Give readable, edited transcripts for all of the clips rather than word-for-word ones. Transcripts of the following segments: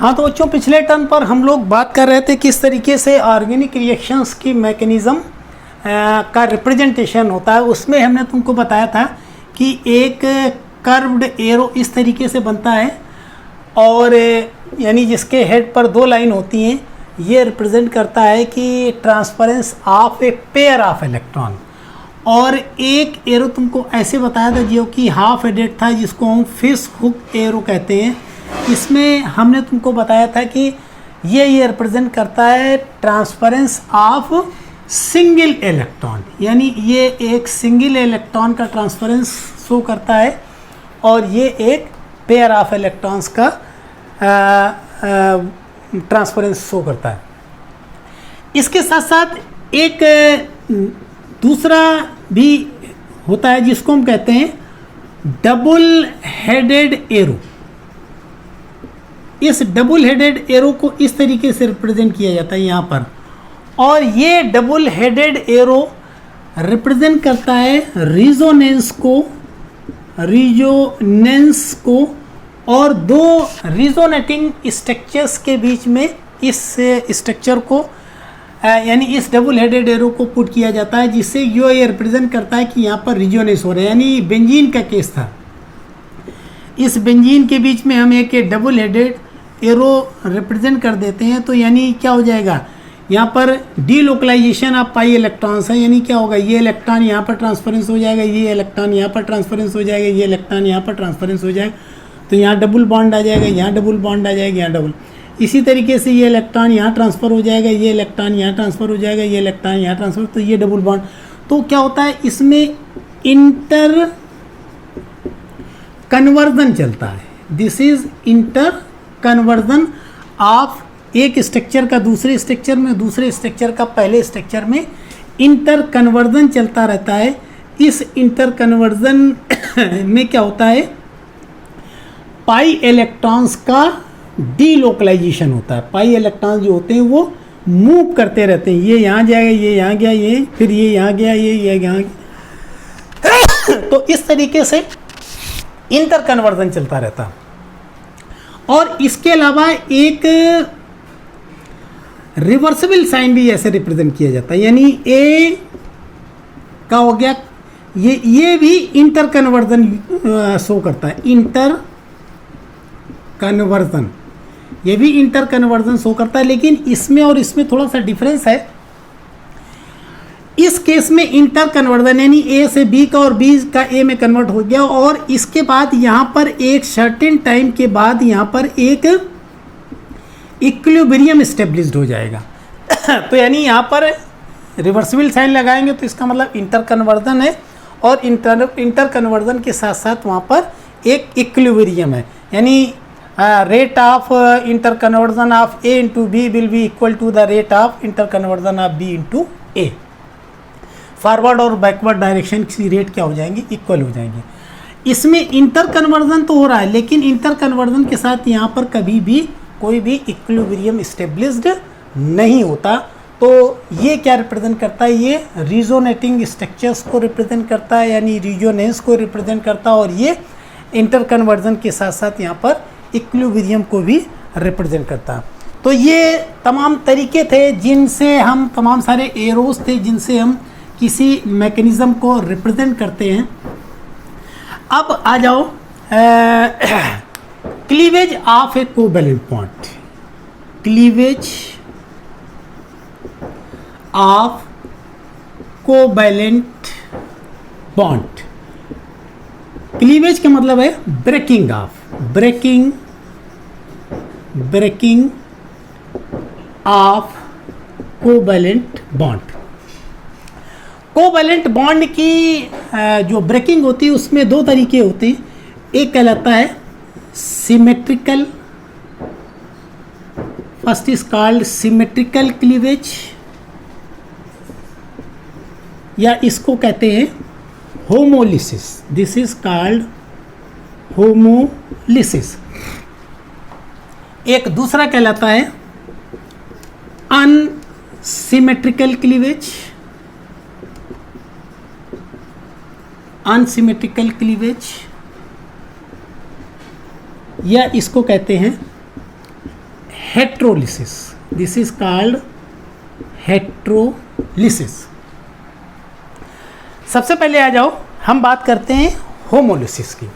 हाँ तो बच्चों, पिछले टर्न पर हम लोग बात कर रहे थे किस तरीके से ऑर्गेनिक रिएक्शंस की मैकेनिज़्म का रिप्रेजेंटेशन होता है। उसमें हमने तुमको बताया था कि एक कर्व्ड एरो इस तरीके से बनता है और यानी जिसके हेड पर दो लाइन होती हैं, ये रिप्रेजेंट करता है कि transference of a pair of electron. और एक एरो तुमको ऐसे बताया था जो कि हाफ हेडेड था, जिसको हम फिश हुक एरो कहते हैं। इसमें हमने तुमको बताया था कि ये रिप्रेजेंट करता है ट्रांसफरेंस ऑफ सिंगल इलेक्ट्रॉन, यानी ये एक सिंगल इलेक्ट्रॉन का ट्रांसफरेंस शो करता है और ये एक पेयर ऑफ इलेक्ट्रॉन्स का ट्रांसफरेंस शो करता है। इसके साथ साथ एक दूसरा भी होता है जिसको हम कहते हैं डबल हेडेड एरो। इस डबल हेडेड एरो को इस तरीके से रिप्रेजेंट किया जाता है यहाँ पर, और ये डबल हेडेड एरो रिप्रेजेंट करता है रिजोनेंस को और दो रिजोनेटिंग स्ट्रक्चर्स के बीच में इस स्ट्रक्चर को यानी इस डबल हेडेड एरो को पुट किया जाता है, जिससे ये रिप्रेजेंट करता है कि यहाँ पर रिजोनेंस हो रहा है। यानी बेंजीन का केस था, इस बेंजीन के बीच में हम एक डबल हेडेड एरो रिप्रेजेंट कर देते हैं, तो यानी क्या हो जाएगा, यहाँ पर डीलोकलाइजेशन ऑफ पाई इलेक्ट्रॉन्स है। यानी क्या होगा, ये इलेक्ट्रॉन यहाँ पर ट्रांसफरेंस हो जाएगा, ये इलेक्ट्रॉन यहाँ पर ट्रांसफरेंस हो जाएगा, ये इलेक्ट्रॉन यहाँ पर ट्रांसफरेंस हो जाएगा, तो यहाँ डबल बॉन्ड आ जाएगा, यहाँ डबल बॉन्ड आ जाएगा, यहाँ डबल। इसी तरीके से ये इलेक्ट्रॉन यहाँ ट्रांसफ़र हो जाएगा, ये इलेक्ट्रॉन यहाँ ट्रांसफ़र हो जाएगा, ये इलेक्ट्रॉन यहाँ ट्रांसफ़र, तो ये डबल बॉन्ड। तो क्या होता है, इसमें इंटर कन्वर्जन चलता है। This is inter conversion of एक स्ट्रक्चर का दूसरे स्ट्रक्चर में, दूसरे स्ट्रक्चर का पहले स्ट्रक्चर में इंटर कन्वर्जन चलता रहता है। इस इंटर कन्वर्जन में क्या होता है, पाई इलेक्ट्रॉन्स का डीलोकलाइजेशन होता है। पाई इलेक्ट्रॉन्स जो होते हैं वो मूव करते रहते हैं, ये यहाँ जाएगा, ये यहाँ गया, ये फिर ये यहाँ गया, ये यहाँ गया। तो इस तरीके से इंटर कन्वर्जन चलता रहता है। और इसके अलावा एक रिवर्सिबल साइन भी ऐसे रिप्रेजेंट किया जाता है, यानी ए का हो गया, ये भी इंटर कन्वर्जन शो करता है। इंटर कन्वर्जन, ये भी इंटर कन्वर्जन शो करता है, लेकिन इसमें और इसमें थोड़ा सा डिफरेंस है। इस केस में इंटर कन्वर्जन यानी ए से बी का और बी का ए में कन्वर्ट हो गया, और इसके बाद यहाँ पर एक सर्टेन टाइम के बाद यहाँ पर एक इक्विलिब्रियम स्टेब्लिश्ड हो जाएगा। तो यानी यहाँ पर रिवर्सिबल साइन लगाएंगे तो इसका मतलब इंटर कन्वर्जन है, और इंटर कन्वर्जन के साथ साथ वहाँ पर एक इक्विलिब्रियम है। यानी rate of inter conversion of A into B will be equal to the rate of inter conversion of B into A. Forward और बैकवर्ड डायरेक्शन की रेट क्या हो जाएंगी, इक्वल हो जाएंगी। इसमें इंटर कन्वर्जन तो हो रहा है, लेकिन इंटर कन्वर्जन के साथ यहाँ पर कभी भी कोई भी इक्विलिब्रियम स्टेब्लिश्ड नहीं होता। तो ये क्या रिप्रेजेंट करता है, ये रिजोनेटिंग स्ट्रक्चर्स को रिप्रेजेंट करता है, यानी रिजोनेंस को रिप्रेजेंट करता है, और ये इंटर कन्वर्जन के साथ साथ यहाँ पर इक्विलिब्रियम को भी रिप्रेजेंट करता है। तो ये तमाम तरीके थे जिनसे हम, तमाम सारे एरोज थे जिनसे हम किसी मैकेनिज़्म को रिप्रेजेंट करते हैं। अब आ जाओ cleavage of a covalent bond. Cleavage of covalent bond. Cleavage का मतलब है breaking of, breaking of covalent bond. Covalent bond की जो ब्रेकिंग होती है उसमें दो तरीके होते हैं। एक कहलाता है symmetrical, first is called symmetrical cleavage, या इसको कहते हैं homolysis. This is called homolysis. एक दूसरा कहलाता है अनसिमेट्रिकल क्लीवेज, अनसिमेट्रिकल क्लीवेज, या इसको कहते हैं हेट्रोलिसिस, दिस इज कॉल्ड हेट्रोलिसिस। सबसे पहले आ जाओ हम बात करते हैं होमोलिसिस की।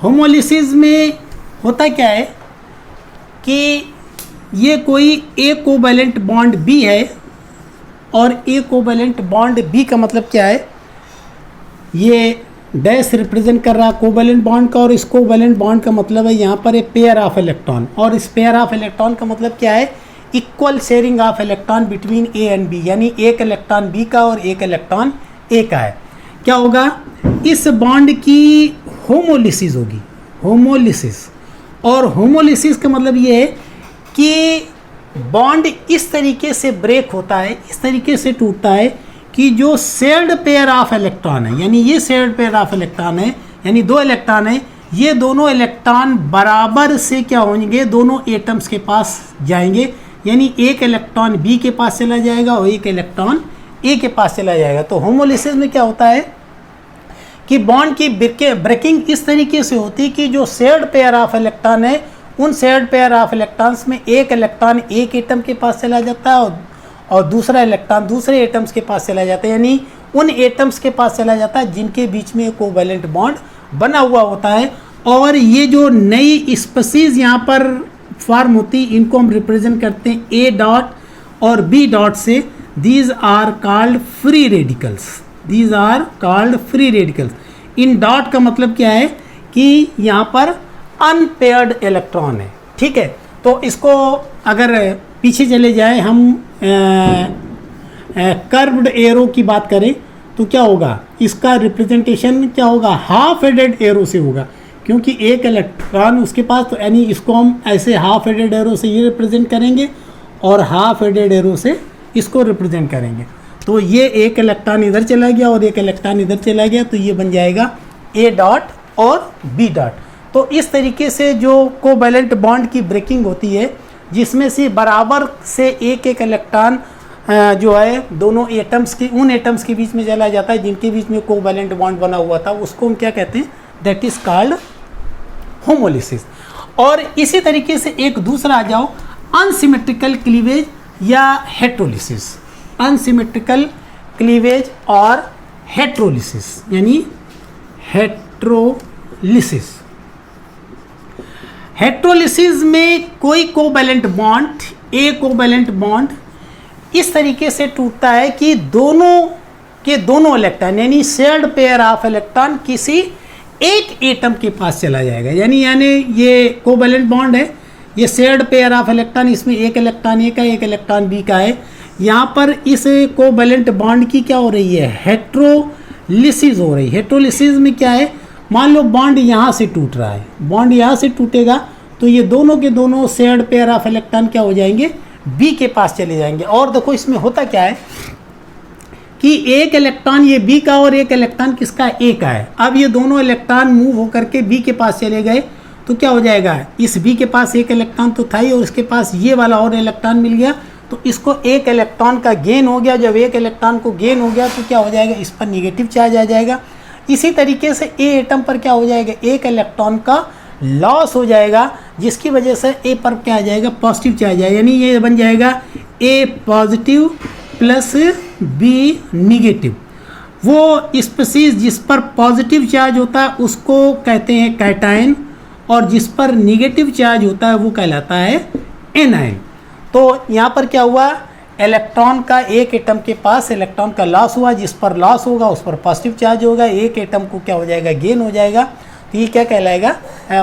होमोलिसिस में होता क्या है कि ये कोई ए कोवैलेंट बॉन्ड बी है, और ए कोवैलेंट बॉन्ड बी का मतलब क्या है, ये डैश रिप्रेजेंट कर रहा कोवैलेंट बॉन्ड का, और इस कोवैलेंट बॉन्ड का मतलब है यहाँ पर ए पेयर ऑफ इलेक्ट्रॉन, और इस पेयर ऑफ इलेक्ट्रॉन का मतलब क्या है, equal sharing of electron between A and B, यानी एक इलेक्ट्रॉन बी का और एक इलेक्ट्रॉन ए का है। क्या होगा, इस बॉन्ड की होमोलिसिस होगी, होमोलिसिस। और होमोलिसिस का मतलब ये है कि बॉन्ड इस तरीके से ब्रेक होता है, इस तरीके से टूटता है कि जो शेयर्ड पेयर ऑफ इलेक्ट्रॉन है, यानी ये शेयर्ड पेयर ऑफ इलेक्ट्रॉन है, यानी दो इलेक्ट्रॉन है, ये दोनों इलेक्ट्रॉन बराबर से क्या होंगे, दोनों एटम्स के पास जाएंगे, यानी एक इलेक्ट्रॉन बी के पास चला जाएगा और एक इलेक्ट्रॉन ए के पास चला जाएगा। तो होमोलिसिस में क्या होता है कि बॉन्ड की ब्रेकिंग इस तरीके से होती है कि जो शेयर्ड पेयर ऑफ इलेक्ट्रॉन है, उन शेयर्ड पेयर ऑफ इलेक्ट्रॉन्स में एक इलेक्ट्रॉन एक एटम के पास चला जाता है और दूसरा इलेक्ट्रॉन दूसरे एटम्स के पास चला जाता है, यानी उन एटम्स के पास चला जाता है जिनके बीच में कोवैलेंट बॉन्ड बना हुआ होता है। और ये जो नई स्पीशीज यहाँ पर फॉर्म होती है, इनको हम रिप्रेजेंट करते हैं ए डॉट और बी डॉट से। These are called free radicals, these are called free radicals. इन डॉट का मतलब क्या है कि यहाँ पर अनपेयर्ड इलेक्ट्रॉन है, ठीक है। तो इसको अगर पीछे चले जाए हम कर्व्ड एरो की बात करें तो क्या होगा, इसका रिप्रेजेंटेशन क्या होगा, हाफ हेडेड एरो से होगा, क्योंकि एक इलेक्ट्रॉन उसके पास, तो यानी इसको हम ऐसे हाफ हेडेड एरो से ये रिप्रेजेंट करेंगे और हाफ हेडेड एरो से इसको रिप्रेजेंट करेंगे। तो ये एक इलेक्ट्रॉन इधर चला गया और एक इलेक्ट्रॉन इधर चला गया, तो ये बन जाएगा ए डॉट और बी डॉट। तो इस तरीके से जो कोवैलेंट बॉन्ड की ब्रेकिंग होती है, जिसमें से बराबर से एक एक इलेक्ट्रॉन जो है दोनों एटम्स के, उन एटम्स के बीच में चला जाता है जिनके बीच में कोवैलेंट बॉन्ड बना हुआ था, उसको हम क्या कहते हैं, दैट इज कॉल्ड होमोलिसिस। और इसी तरीके से एक दूसरा आ जाओ, अनसिमेट्रिकल क्लीवेज या हेट्रोलिसिस। अनसिमेट्रिकल क्लीवेज और हेट्रोलिसिस, यानी हेट्रोलिसिस। हेट्रोलिसिस में कोई कोवैलेंट बॉन्ड, ए कोवैलेंट बॉन्ड इस तरीके से टूटता है कि दोनों के दोनों इलेक्ट्रॉन, यानी शेयर्ड पेयर ऑफ इलेक्ट्रॉन किसी एक एटम के पास चला जाएगा। यानी ये कोवैलेंट बॉन्ड है, ये शेयर्ड पेयर ऑफ इलेक्ट्रॉन, इसमें एक इलेक्ट्रॉन ए का एक इलेक्ट्रॉन बी का है। यहाँ पर इस कोवैलेंट बॉन्ड की क्या हो रही है, हेट्रोलिसिस हो रही है। हेट्रोलिसिस में क्या है, मान लो बॉन्ड यहाँ से टूट रहा है, बॉन्ड यहाँ से टूटेगा तो ये दोनों के दोनों शेयर्ड पेयर ऑफ इलेक्ट्रॉन क्या हो जाएंगे, बी के पास चले जाएंगे। और देखो इसमें होता क्या है कि एक इलेक्ट्रॉन ये बी का और एक इलेक्ट्रॉन किसका, ए का है। अब ये दोनों इलेक्ट्रॉन मूव होकर के बी के पास चले गए तो क्या हो जाएगा, इस बी के पास एक इलेक्ट्रॉन तो था ही और इसके पास ये वाला और इलेक्ट्रॉन मिल गया, तो इसको एक इलेक्ट्रॉन का गेन हो गया। जब एक इलेक्ट्रॉन को गेन हो गया तो क्या हो जाएगा, इस पर निगेटिव चार्ज आ जाएगा। इसी तरीके से ए एटम पर क्या हो जाएगा, एक इलेक्ट्रॉन का लॉस हो जाएगा, जिसकी वजह से ए पर क्या आ जाएगा, पॉजिटिव चार्ज आएगा। यानी ये बन जाएगा ए पॉजिटिव प्लस बी निगेटिव। वो स्पीशीज जिस पर पॉजिटिव चार्ज होता है उसको कहते हैं कैटायन, और जिस पर निगेटिव चार्ज होता है वो कहलाता है एनायन। तो यहाँ पर क्या हुआ, इलेक्ट्रॉन का एक एटम के पास इलेक्ट्रॉन का लॉस हुआ, जिस पर लॉस होगा उस पर पॉजिटिव चार्ज होगा, एक एटम को क्या हो जाएगा, गेन हो जाएगा, तो ये क्या कहलाएगा,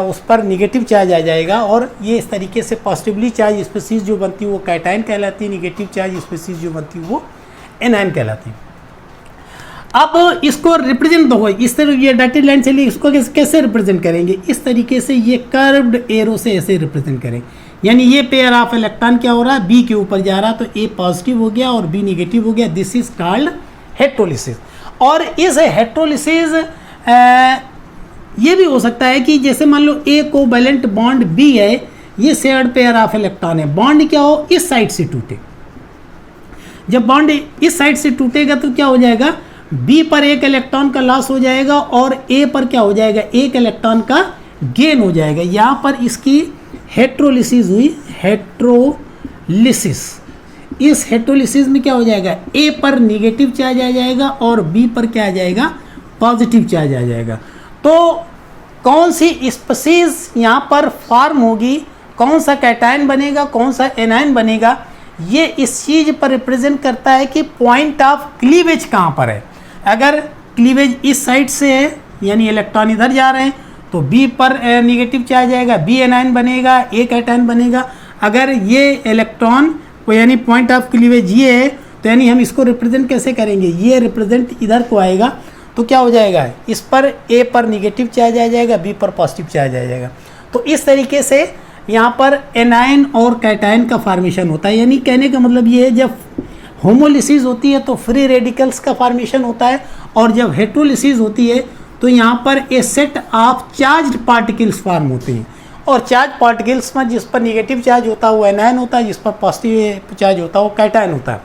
उस पर निगेटिव चार्ज आ जाएगा। और ये इस तरीके से पॉजिटिवली चार्ज स्पीशीज जो बनती है वो कैटायन कहलाती है, निगेटिव चार्ज स्पीशीज जो बनती है वो एनायन कहलाती है। अब इसको रिप्रेजेंट दो, इस तरह ये डॉटेड लाइन चलिए, इसको कैसे रिप्रेजेंट करेंगे, इस तरीके से ये कर्व्ड एरो से ऐसे रिप्रेजेंट करें। यानी ये पेयर ऑफ इलेक्ट्रॉन क्या हो रहा है, बी के ऊपर जा रहा, तो ए पॉजिटिव हो गया और बी निगेटिव हो गया। This is called heterolysis. और इस हेट्रोलिसिस ये भी हो सकता है कि जैसे मान लो ए कोवैलेंट बॉन्ड बी है, ये शेयर्ड पेयर ऑफ इलेक्ट्रॉन है, बॉन्ड क्या हो, इस साइड से टूटे। जब बॉन्ड इस साइड से टूटेगा तो क्या हो जाएगा, बी पर एक इलेक्ट्रॉन का लॉस हो जाएगा और ए पर क्या हो जाएगा, एक इलेक्ट्रॉन का गेन हो जाएगा। यहाँ पर इसकी हेट्रोलिसिस हुई, हेट्रोलिसिस। इस हेट्रोलिसिस में क्या हो जाएगा, ए पर निगेटिव चार्ज आ जाएगा और बी पर क्या आ जाएगा, पॉजिटिव चार्ज आ जाएगा। तो कौन सी स्पीशीज यहाँ पर फॉर्म होगी, कौन सा कैटायन बनेगा, कौन सा एनायन बनेगा, ये इस चीज़ पर रिप्रेजेंट करता है कि पॉइंट ऑफ क्लीवेज कहाँ पर है। अगर क्लीवेज इस साइड से है यानी इलेक्ट्रॉन इधर जा रहे हैं तो बी पर निगेटिव चार्ज आएगा, बी एनायन बनेगा, ए कैटायन बनेगा। अगर ये इलेक्ट्रॉन को यानी पॉइंट ऑफ क्लीवेज ये है तो यानी हम इसको रिप्रेजेंट कैसे करेंगे, ये रिप्रेजेंट इधर को आएगा तो क्या हो जाएगा, इस पर ए पर निगेटिव चार्ज आ जाएगा, बी पर पॉजिटिव चार्ज आ जाएगा। तो इस तरीके से यहाँ पर एनायन और कैटायन का फॉर्मेशन होता है। यानी कहने का मतलब ये है जब होमोलिसिस होती है तो फ्री रेडिकल्स का फॉर्मेशन होता है, और जब हेट्रोलिसिस होती है तो यहाँ पर a set of charged particles form होते हैं। और चार्ज पार्टिकल्स में जिस पर निगेटिव चार्ज होता है वो एनायन होता है, जिस पर पॉजिटिव चार्ज होता है वो कैटायन होता है।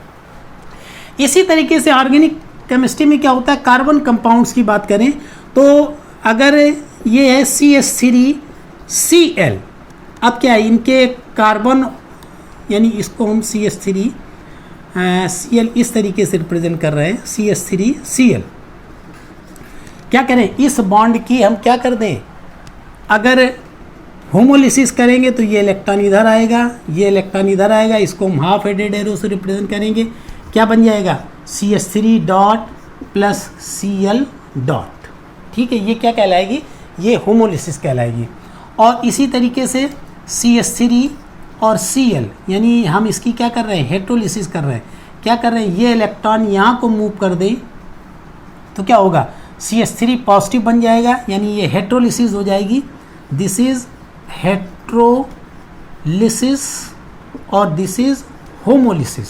इसी तरीके से ऑर्गेनिक केमिस्ट्री में क्या होता है, कार्बन कंपाउंड्स की बात करें तो अगर ये है CH3Cl, अब क्या है इनके कार्बन यानी इसको हम CH3Cl इस तरीके से रिप्रेजेंट कर रहे हैं, CH3Cl। क्या करें, इस बॉन्ड की हम क्या कर दें, अगर होमोलिसिस करेंगे तो ये इलेक्ट्रॉन इधर आएगा, ये इलेक्ट्रॉन इधर आएगा, इसको हम हाफ हेडेड एरो से रिप्रेजेंट करेंगे। क्या बन जाएगा, CH3 dot plus Cl dot. ठीक है, ये क्या कहलाएगी, ये होमोलिसिस कहलाएगी। और इसी तरीके से CH3 और Cl यानी हम इसकी क्या कर रहे हैं, हेट्रोलिसिस कर रहे हैं। क्या कर रहे हैं, ये इलेक्ट्रॉन यहाँ को मूव कर दें तो क्या होगा, CH3 पॉजिटिव बन जाएगा यानी ये हेट्रोलिसिस हो जाएगी। दिस इज हेट्रोलिसिस और this is homolysis,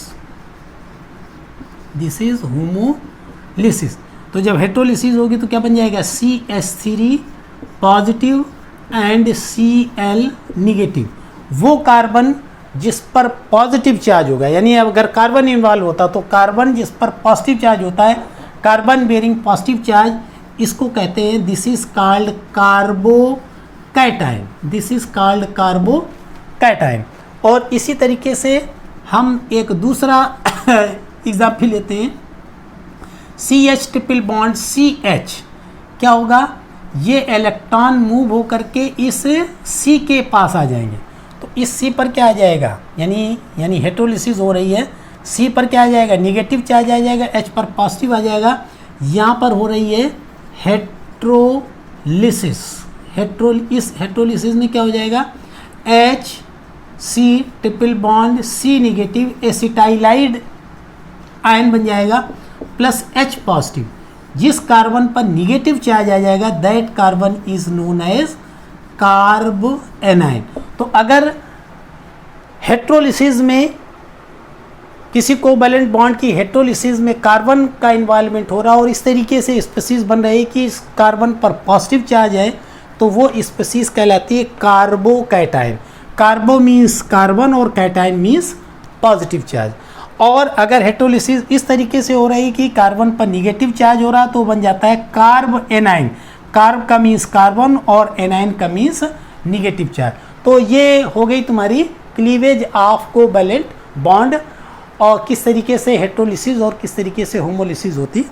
this is homolysis. तो जब हेट्रोलिसिस होगी तो क्या बन जाएगा, CH3 positive and Cl negative. वो कार्बन जिस पर पॉजिटिव चार्ज होगा, यानी अगर कार्बन इन्वॉल्व होता तो कार्बन जिस पर पॉजिटिव चार्ज होता है, कार्बन बेरिंग पॉजिटिव चार्ज, इसको कहते हैं this is called carbocation, this is called carbocation. और इसी तरीके से हम एक दूसरा एग्जाम्पल लेते हैं, CH ट्रिपल बॉन्ड CH, क्या होगा, ये इलेक्ट्रॉन मूव हो करके इस C के पास आ जाएंगे तो इस C पर क्या आ जाएगा, यानी हेट्रोलिसिस हो रही है, C पर क्या आ जाएगा, निगेटिव चार्ज आ जाएगा, H पर पॉजिटिव आ जाएगा। यहाँ पर हो रही है हेट्रोलिसिस, इस हेट्रोलिसिस में क्या हो जाएगा, HC triple bond C negative acetylide ion बन जाएगा प्लस H पॉजिटिव। जिस कार्बन पर निगेटिव चार्ज आ जाएगा that carbon is known as carb anion. तो अगर हेट्रोलिसिस में किसी कोवैलेंट बॉन्ड की हेट्रोलिसिस में कार्बन का इन्वॉल्वमेंट हो रहा और इस तरीके से स्पीशीज बन रही है कि इस कार्बन पर पॉजिटिव चार्ज है तो वो स्पीशीज कहलाती है कार्बोकैटायन। कार्बो मीन्स कार्बन और कैटायन मीन्स पॉजिटिव चार्ज। और अगर हेट्रोलिसिस इस तरीके से हो रही है कि कार्बन पर निगेटिव चार्ज हो रहा तो बन जाता है कार्ब एनाइन। कार्ब का मीन्स कार्बन और एनाइन का मीन्स निगेटिव चार्ज। तो ये हो गई तुम्हारी क्लीवेज ऑफ कोवैलेंट बॉन्ड और किस तरीके से हेट्रोलिसिस और किस तरीके से होमोलिसिस होती